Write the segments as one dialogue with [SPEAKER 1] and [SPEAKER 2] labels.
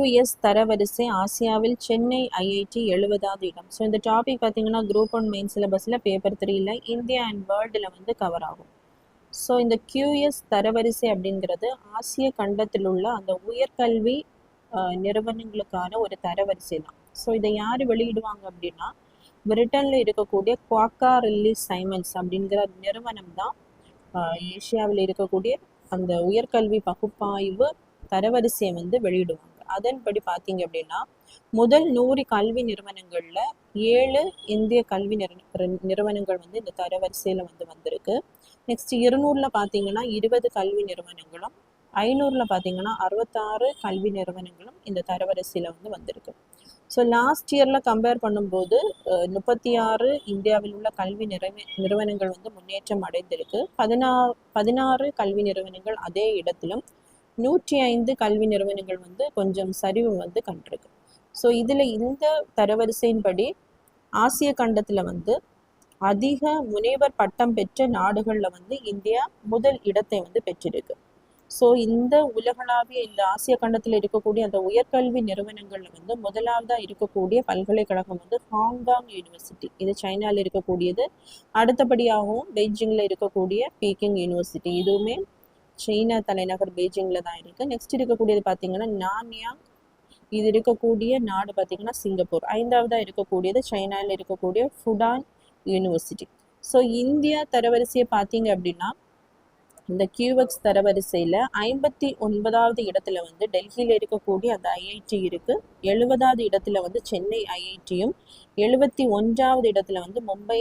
[SPEAKER 1] QS தரவரிசை ஆசியாவில் Chennai IIT 70வது இடம். ஸோ இந்த டாபிக் பார்த்தீங்கன்னா குரூப் 1 மெயின் சிலபஸில் பேப்பர் 3ல இந்தியா அண்ட் வேர்ல்டில் வந்து கவர் ஆகும். ஸோ இந்த QS தரவரிசை அப்படிங்கிறது ஆசிய கண்டத்தில் உள்ள அந்த உயர்கல்வி நிறுவனங்களுக்கான ஒரு தரவரிசை தான். ஸோ இதை யார் வெளியிடுவாங்க அப்படின்னா பிரிட்டனில் இருக்கக்கூடிய குவாக்கா ரில்லி சைமன்ஸ் அப்படிங்கிற நிறுவனம் தான் ஏசியாவில் இருக்கக்கூடிய அந்த உயர்கல்வி பகுப்பாய்வு தரவரிசையை வந்து வெளியிடுவாங்க. அதன்படி பார்த்தீங்க அப்படின்னா முதல் 100 கல்வி நிறுவனங்கள்ல 7 இந்திய கல்வி நிறுவனங்கள் வந்து இந்த தரவரிசையில வந்து வந்திருக்கு. நெக்ஸ்ட் 200ல பார்த்தீங்கன்னா 20 கல்வி நிறுவனங்களும் 500ல பார்த்தீங்கன்னா 66 கல்வி நிறுவனங்களும் இந்த தரவரிசையில வந்து வந்திருக்கு. ஸோ லாஸ்ட் இயர்ல கம்பேர் பண்ணும்போது 36 இந்தியாவில் உள்ள கல்வி நிறுவனங்கள் வந்து முன்னேற்றம் அடைந்திருக்கு. 16 கல்வி நிறுவனங்கள் அதே இடத்திலும் 105 கல்வி நிறுவனங்கள் வந்து கொஞ்சம் சரிவு வந்து கண்டிருக்கு. ஸோ இதில் இந்த தரவரிசையின்படி ஆசிய கண்டத்தில் வந்து அதிக முனைவர் பட்டம் பெற்ற நாடுகளில் வந்து இந்தியா முதல் இடத்தை வந்து பெற்றிருக்கு. ஸோ இந்த உலகளாவிய இந்த ஆசிய கண்டத்தில் இருக்கக்கூடிய அந்த உயர்கல்வி நிறுவனங்களில் வந்து முதலாவதாக இருக்கக்கூடிய பல்கலைக்கழகம் வந்து ஹாங்காங் யூனிவர்சிட்டி. இது சைனாவில் இருக்கக்கூடியது. அடுத்தபடியாகவும் பெய்ஜிங்கில் இருக்கக்கூடிய பீக்கிங் யூனிவர்சிட்டி, இதுவுமே சீனா தலைநகர் பெய்ஜிங்கில் தான் இருக்குது. நெக்ஸ்ட் இருக்கக்கூடியது பார்த்தீங்கன்னா நான்யாங், இது இருக்கக்கூடிய நாடு பார்த்தீங்கன்னா சிங்கப்பூர். 5வதாக இருக்கக்கூடியது சைனாவில் இருக்கக்கூடிய ஃபுடான் யூனிவர்சிட்டி. ஸோ இந்தியா தரவரிசையை பார்த்தீங்க அப்படின்னா இந்த QX தரவரிசையில் 59வது இடத்துல வந்து டெல்லியில் இருக்கக்கூடிய அந்த ஐஐடி இருக்கு. 70வது இடத்துல வந்து சென்னை ஐஐடியும் 71வது இடத்துல வந்து மும்பை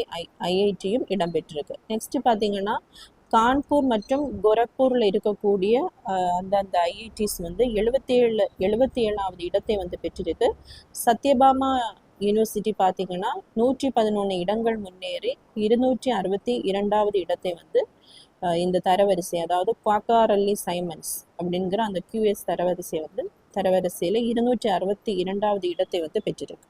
[SPEAKER 1] ஐஐடியும் இடம்பெற்றிருக்கு. நெக்ஸ்ட் பார்த்தீங்கன்னா கான்பூர் மற்றும் கோரக்பூரில் இருக்கக்கூடிய அந்த ஐஐடிஸ் வந்து 77வது இடத்தை வந்து பெற்றிருக்கு. சத்யபாமா யூனிவர்சிட்டி பார்த்தீங்கன்னா 111 இடங்கள் முன்னேறி 262வது இடத்தை வந்து இந்த தரவரிசை, அதாவது குவாக்கா ரில்லி சைமன்ஸ் அப்படிங்கிற அந்த QS தரவரிசை வந்து தரவரிசையில் 262வது இடத்தை வந்து பெற்றிருக்கு.